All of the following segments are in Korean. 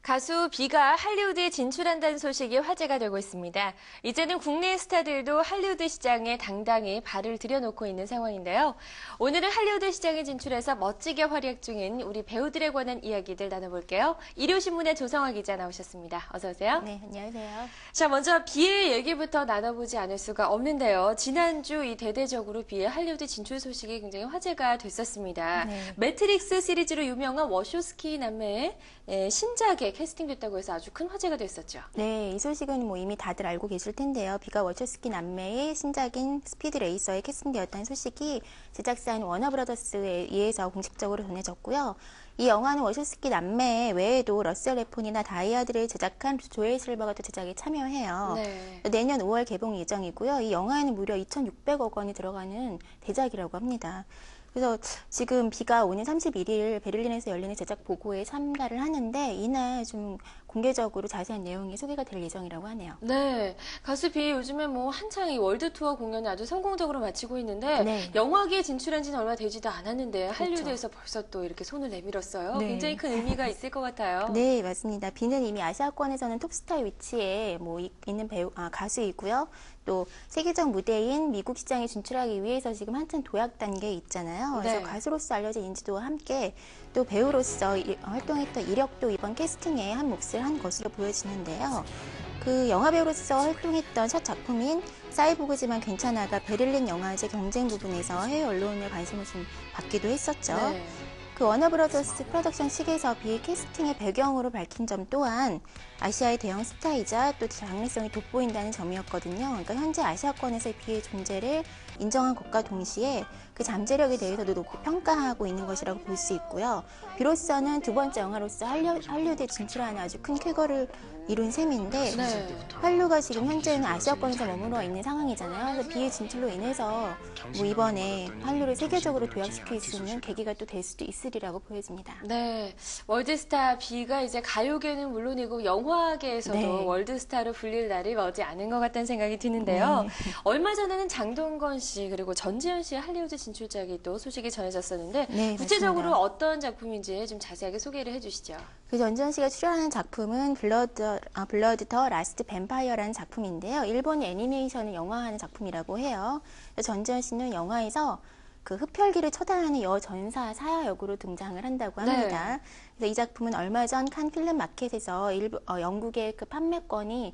가수 비가 할리우드에 진출한다는 소식이 화제가 되고 있습니다. 이제는 국내 스타들도 할리우드 시장에 당당히 발을 들여놓고 있는 상황인데요. 오늘은 할리우드 시장에 진출해서 멋지게 활약 중인 우리 배우들에 관한 이야기들 나눠볼게요. 일요신문의 조성아 기자 나오셨습니다. 어서 오세요. 네, 안녕하세요. 자, 먼저 비의 얘기부터 나눠보지 않을 수가 없는데요. 지난주 이 대대적으로 비의 할리우드 진출 소식이 굉장히 화제가 됐었습니다. 네. 매트릭스 시리즈로 유명한 워쇼스키 남매의 신작에 캐스팅됐다고 해서 아주 큰 화제가 됐었죠. 네, 이 소식은 이미 다들 알고 계실 텐데요. 비가 워쇼스키 남매의 신작인 스피드 레이서에 캐스팅되었다는 소식이 제작사인 워너브라더스에 의해서 공식적으로 전해졌고요. 이 영화는 워쇼스키 남매 외에도 러셀 웨폰이나 다이아드를 제작한 조엘 실버가 또 제작에 참여해요. 네. 내년 5월 개봉 예정이고요. 이 영화에는 무려 2,600억 원이 들어가는 대작이라고 합니다. 그래서 지금 비가 오는 31일 베를린에서 열리는 제작 보고에 참가를 하는데 이날 좀 공개적으로 자세한 내용이 소개가 될 예정이라고 하네요. 네, 가수 비 요즘에 한창 이 월드 투어 공연을 아주 성공적으로 마치고 있는데 네. 영화계에 진출한 지는 얼마 되지도 않았는데 그렇죠. 할리우드에서 벌써 또 이렇게 손을 내밀었어요. 네. 굉장히 큰 의미가 있을 것 같아요. 네, 맞습니다. 비는 이미 아시아권에서는 톱스타 위치에 있는 가수이고요. 또 세계적 무대인 미국 시장에 진출하기 위해서 지금 한참 도약 단계에 있잖아요. 그래서 네. 가수로서 알려진 인지도와 함께 또 배우로서 활동했던 이력도 이번 캐스팅에 한 몫을 한 것으로 보여지는데요. 그 영화 배우로서 활동했던 첫 작품인 사이보그지만 괜찮아가 베를린 영화제 경쟁 부분에서 해외 언론의 관심을 좀 받기도 했었죠. 네. 그 워너브라더스 프로덕션 측에서 비의 캐스팅의 배경으로 밝힌 점 또한 아시아의 대형 스타이자 또 장래성이 돋보인다는 점이었거든요. 그러니까 현재 아시아권에서 비의 존재를 인정한 것과 동시에 그 잠재력에 대해서도 높이 평가하고 있는 것이라고 볼 수 있고요. 비로소는 두 번째 영화로서 할리우드에 진출하는 아주 큰 쾌거를 이룬 셈인데 네. 한류가 지금 현재는 아시아권에서 머물러 있는 상황이잖아요. 그래서 비의 진출로 인해서 이번에 한류를 세계적으로 도약시킬 수 있는 계기가 또 될 수도 있으리라고 보여집니다. 네, 월드스타 비가 이제 가요계는 물론이고 영화계에서도 네. 월드스타로 불릴 날이 머지 않은 것 같다는 생각이 드는데요. 네. 얼마 전에는 장동건 씨 그리고 전지현 씨의 할리우드 진출작이 또 소식이 전해졌었는데 네, 구체적으로 맞습니다. 어떤 작품인지 좀 자세하게 소개를 해주시죠. 그 전지현 씨가 출연하는 작품은 블러드 더 라스트 뱀파이어라는 작품인데요. 일본의 애니메이션을 영화화하는 작품이라고 해요. 전지현 씨는 영화에서 그 흡혈귀를 처단하는 여전사 사야 역으로 등장을 한다고 합니다. 네. 그래서 이 작품은 얼마 전 칸 필름 마켓에서 영국의 그 판권이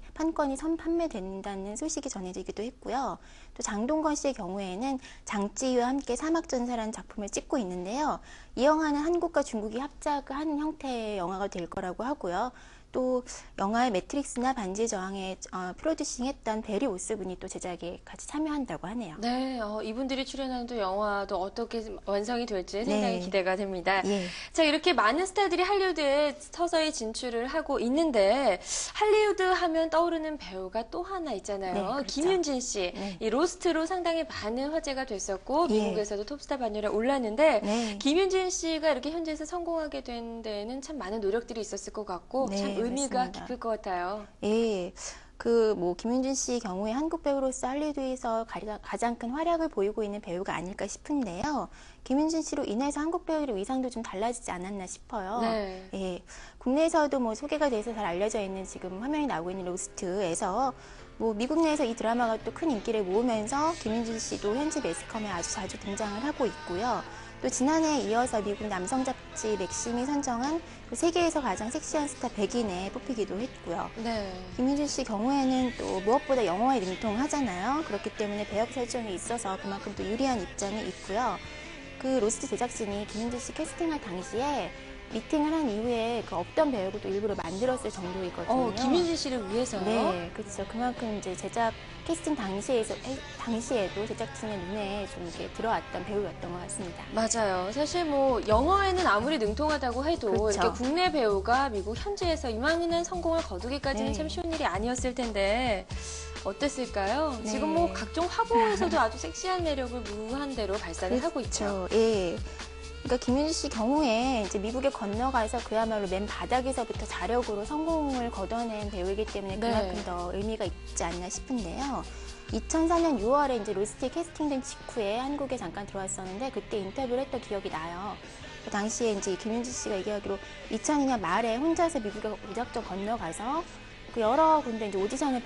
선판매된다는 소식이 전해지기도 했고요. 또 장동건 씨의 경우에는 장찌유와 함께 사막전사라는 작품을 찍고 있는데요. 이 영화는 한국과 중국이 합작한 형태의 영화가 될 거라고 하고요. 또 영화의 매트릭스나 반지의 저항에 프로듀싱했던 베리 오스분이 또 제작에 같이 참여한다고 하네요. 네, 이분들이 출연하는 또 영화도 어떻게 완성이 될지 상당히 네. 기대가 됩니다. 예. 자, 이렇게 많은 스타들이 할리우드에 서서히 진출을 하고 있는데 할리우드 하면 떠오르는 배우가 또 하나 있잖아요. 네, 그렇죠. 김윤진 씨. 네. 이 로스트로 상당히 많은 화제가 됐었고 예. 미국에서도 톱스타 반열에 올랐는데 네. 김윤진 씨가 이렇게 현지에서 성공하게 된 데에는 참 많은 노력들이 있었을 것 같고 네, 참 의미가 맞습니다. 깊을 것 같아요. 예. 김윤진 씨 경우에 한국 배우로서 할리우드에서 가장 큰 활약을 보이고 있는 배우가 아닐까 싶은데요. 김윤진 씨로 인해서 한국 배우들의 위상도 좀 달라지지 않았나 싶어요. 네. 예. 국내에서도 소개가 돼서 잘 알려져 있는 지금 화면이 나오고 있는 로스트에서 미국 내에서 이 드라마가 또 큰 인기를 모으면서 김윤진 씨도 현지 매스컴에 아주 자주 등장을 하고 있고요. 또 지난해에 이어서 미국 남성 잡지 맥심이 선정한 세계에서 가장 섹시한 스타 100인에 뽑히기도 했고요. 네. 김윤진 씨 경우에는 또 무엇보다 영어에 능통하잖아요. 그렇기 때문에 배역 설정에 있어서 그만큼 또 유리한 입장이 있고요. 그 로스트 제작진이 김윤진 씨 캐스팅할 당시에 미팅을 한 이후에 없던 배역을 또 일부러 만들었을 정도이거든요. 김윤진 씨를 위해서요? 네, 그렇죠. 그만큼 이제 제작 캐스팅 당시에도 제작진의 눈에 좀 이렇게 들어왔던 배우였던 것 같습니다. 맞아요. 사실 영어에는 아무리 능통하다고 해도 그렇죠. 이렇게 국내 배우가 미국 현지에서 이만한 성공을 거두기까지는 네. 참 쉬운 일이 아니었을 텐데 어땠을까요? 네. 지금 각종 화보에서도 아주 섹시한 매력을 무한대로 발산을 하고 있죠. 그렇죠. 예. 그러니까 김윤진 씨 경우에 이제 미국에 건너가서 그야말로 맨 바닥에서부터 자력으로 성공을 거둬낸 배우이기 때문에 네. 그만큼 더 의미가 있지 않나 싶은데요. 2004년 6월에 이제 로스트에 캐스팅된 직후에 한국에 잠깐 들어왔었는데 그때 인터뷰를 했던 기억이 나요. 그 당시에 이제 김윤지 씨가 얘기하기로 2002년 말에 혼자서 미국에 무작정 건너가서 그 여러 군데 이제 오디션을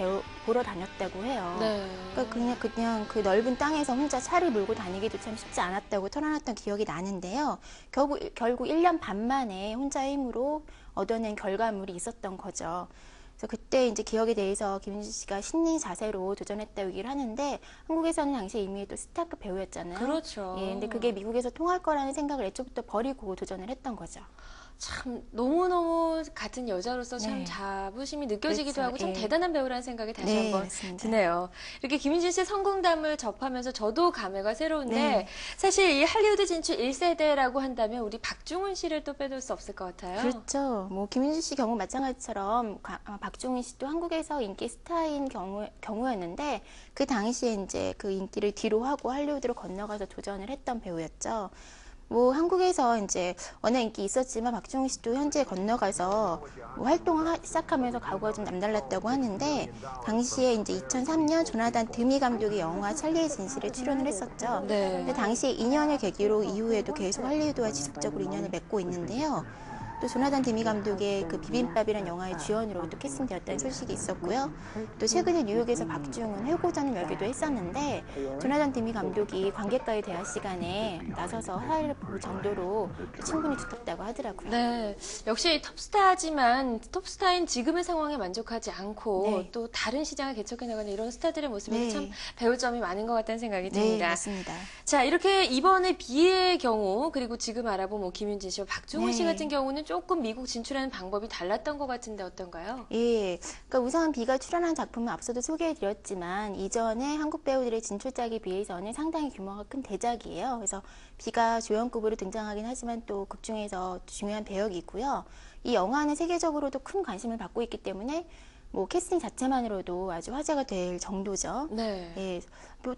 보러 다녔다고 해요. 네. 그러니까 그냥 그 넓은 땅에서 혼자 차를 몰고 다니기도 참 쉽지 않았다고 털어놨던 기억이 나는데요. 결국 1년 반 만에 혼자의 힘으로 얻어낸 결과물이 있었던 거죠. 그래서 그때 이제 기억에 대해서 김윤지 씨가 신인 자세로 도전했다고 얘기를 하는데 한국에서는 당시에 이미 또 스타급 배우였잖아요. 그렇죠. 예, 근데 그게 미국에서 통할 거라는 생각을 애초부터 버리고 도전을 했던 거죠. 참 너무너무 같은 여자로서 참 네. 자부심이 느껴지기도 그렇죠. 하고 참 예. 대단한 배우라는 생각이 다시 네, 한번 맞습니다. 드네요. 이렇게 김윤진 씨의 성공담을 접하면서 저도 감회가 새로운데 네. 사실 이 할리우드 진출 1세대라고 한다면 우리 박중훈 씨를 또 빼둘 수 없을 것 같아요. 그렇죠. 뭐 김윤지 씨 경우 마찬가지처럼 박종희 씨도 한국에서 인기 스타인 경우였는데 그 당시에 이제 그 인기를 뒤로 하고 할리우드로 건너가서 도전을 했던 배우였죠. 뭐 한국에서 이제 워낙 인기 있었지만 박종희 씨도 현지에 건너가서 뭐 활동을 시작하면서 각오가 좀 남달랐다고 하는데 당시에 이제 2003년 조나단 드미 감독의 영화 찰리의 진실에 출연을 했었죠. 네. 근데 당시에 2년을 계기로 이후에도 계속 할리우드와 지속적으로 인연을 맺고 있는데요. 또 조나단 드미 감독의 그 비빔밥이라는 영화의 주연으로 또 캐스팅되었다는 소식이 있었고요. 또 최근에 뉴욕에서 박중훈 회고전을 열기도 했었는데 조나단 드미 감독이 관객과의 대화 시간에 나서서 사회를 볼 정도로 친분이 두텁다고 하더라고요. 네, 역시 톱스타지만 톱스타인 지금의 상황에 만족하지 않고 네. 또 다른 시장을 개척해 나가는 이런 스타들의 모습에도 네. 참 배울 점이 많은 것 같다는 생각이 네, 듭니다. 맞습니다. 자, 이렇게 이번에 비의 경우 그리고 지금 알아본 뭐 김윤진 씨와 박중훈 씨 네. 같은 경우는 조금 미국 진출하는 방법이 달랐던 것 같은데 어떤가요? 예, 그러니까 우선 비가 출연한 작품은 앞서도 소개해드렸지만 이전에 한국 배우들의 진출작에 비해서는 상당히 규모가 큰 대작이에요. 그래서 비가 조연급으로 등장하긴 하지만 또 극 중에서 중요한 배역이고요. 이 영화는 세계적으로도 큰 관심을 받고 있기 때문에 뭐 캐스팅 자체만으로도 아주 화제가 될 정도죠. 네. 예,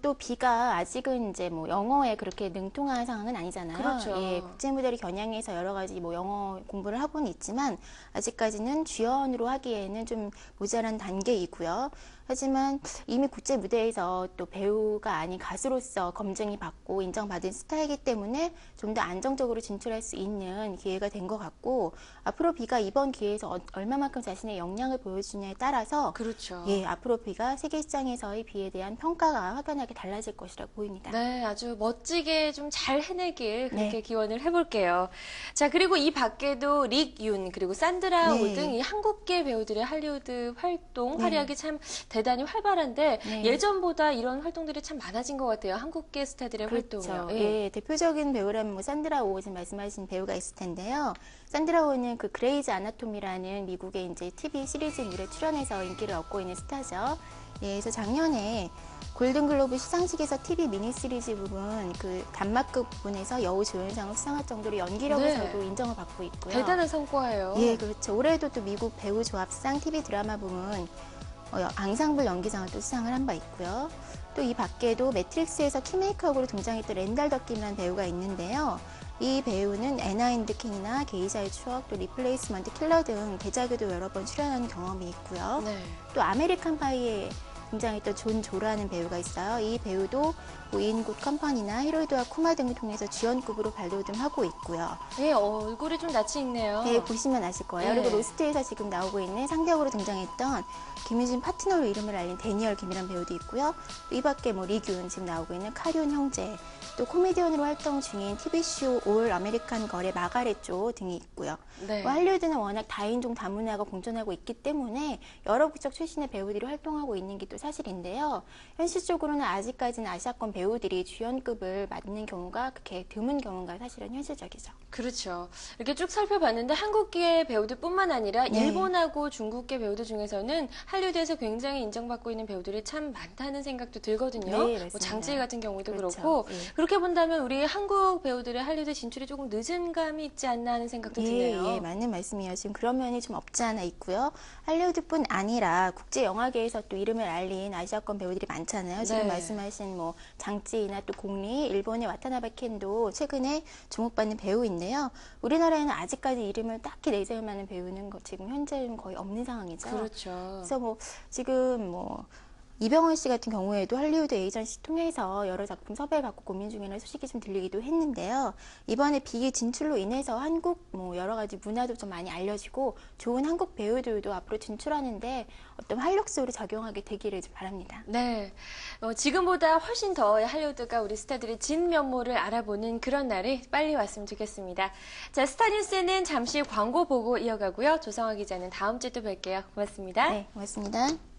또 비가 아직은 이제 뭐 영어에 그렇게 능통한 상황은 아니잖아요. 그렇죠. 예, 국제 무대를 겨냥해서 여러 가지 뭐 영어 공부를 하고는 있지만 아직까지는 주연으로 하기에는 좀 모자란 단계이고요. 하지만 이미 국제 무대에서 또 배우가 아닌 가수로서 검증이 받고 인정받은 스타이기 때문에 좀 더 안정적으로 진출할 수 있는 기회가 된 것 같고 앞으로 비가 이번 기회에서 얼마만큼 자신의 역량을 보여주냐에 따라서 그렇죠. 예, 앞으로 비가 세계 시장에서의 비에 대한 평가가 확연하게 달라질 것이라고 보입니다. 네, 아주 멋지게 좀 잘 해내길 그렇게 네. 기원을 해볼게요. 자, 그리고 이 밖에도 릭윤 그리고 산드라 네. 오 등 이 한국계 배우들의 할리우드 활동, 네. 활약이 참 대단히 활발한데 네. 예전보다 이런 활동들이 참 많아진 것 같아요. 한국계 스타들의 그렇죠. 활동이요. 예, 대표적인 배우라면 뭐 산드라 오 지금 말씀하신 배우가 있을 텐데요. 산드라 오는 그 그레이즈 아나토미라는 미국의 이제 TV 시리즈물에 출연해서 인기를 얻고 있는 스타죠. 예, 그래서 작년에 골든글로브 시상식에서 TV 미니 시리즈 부분 그 단막극 부분에서 여우 조연상을 수상할 정도로 연기력에서도 네. 인정을 받고 있고요. 대단한 성과예요. 예, 그렇죠. 올해도 또 미국 배우 조합상 TV 드라마 부문 앙상블 연기상을 또 수상을 한 바 있고요. 또 이 밖에도 매트릭스에서 키메이크업으로 등장했던 렌달 덕김이라는 배우가 있는데요. 이 배우는 애나 앤드 킹이나 게이샤의 추억, 또 리플레이스먼트 킬러 등 대작에도 여러 번 출연한 경험이 있고요. 네. 또 아메리칸 파이에 등장했던 존 조라는 배우가 있어요. 이 배우도 인굿 컴퍼니나 히로이드와 쿠마 등을 통해서 주연급으로 발돋움하고 있고요. 예, 얼굴이 좀 낯이 익네요. 네, 보시면 아실 거예요. 네. 그리고 로스트에서 지금 나오고 있는 상대역으로 등장했던 김유진 파트너로 이름을 알린 데니얼 김이라는 배우도 있고요. 또 이 밖에 뭐 리균 지금 나오고 있는 카륜 형제, 또 코미디언으로 활동 중인 TV쇼 올 아메리칸 걸의 마가렛 조 등이 있고요. 네. 뭐 할리우드는 워낙 다인종 다문화가 공존하고 있기 때문에 여러 국적 출신의 배우들이 활동하고 있는 게 또 사실인데요. 현실적으로는 아직까지는 아시아권 배우들이 주연급을 맡는 경우가 그렇게 드문 경우가 사실은 현실적이죠. 그렇죠. 이렇게 쭉 살펴봤는데 한국계 배우들뿐만 아니라 네. 일본하고 중국계 배우들 중에서는 할리우드에서 굉장히 인정받고 있는 배우들이 참 많다는 생각도 들거든요. 네, 뭐 맞습니다. 장지희 같은 경우도 그렇죠. 그렇고 예. 그렇게 본다면 우리 한국 배우들의 할리우드 진출이 조금 늦은 감이 있지 않나 하는 생각도 드네요. 예, 맞는 말씀이에요. 지금 그런 면이 좀 없지 않아 있고요. 할리우드뿐 아니라 국제 영화계에서 또 이름을 알린 아시아권 배우들이 많잖아요. 지금 네. 말씀하신 뭐 장찌이나 또 공리, 일본의 와타나베 켄도 최근에 주목받는 배우인데요. 우리나라에는 아직까지 이름을 딱히 내세울 만한 배우는 지금 현재는 거의 없는 상황이죠. 그렇죠. 그래서 뭐 지금 뭐 이병헌 씨 같은 경우에도 할리우드 에이전시 통해서 여러 작품 섭외를 받고 고민 중이라는 소식이 좀 들리기도 했는데요. 이번에 비기 진출로 인해서 한국 여러 가지 문화도 좀 많이 알려지고 좋은 한국 배우들도 앞으로 진출하는데 어떤 활력소로 작용하게 되기를 좀 바랍니다. 네, 지금보다 훨씬 더 할리우드가 우리 스타들의 진면모를 알아보는 그런 날이 빨리 왔으면 좋겠습니다. 자, 스타뉴스는 잠시 광고 보고 이어가고요. 조성아 기자는 다음 주에 또 뵐게요. 고맙습니다. 네, 고맙습니다.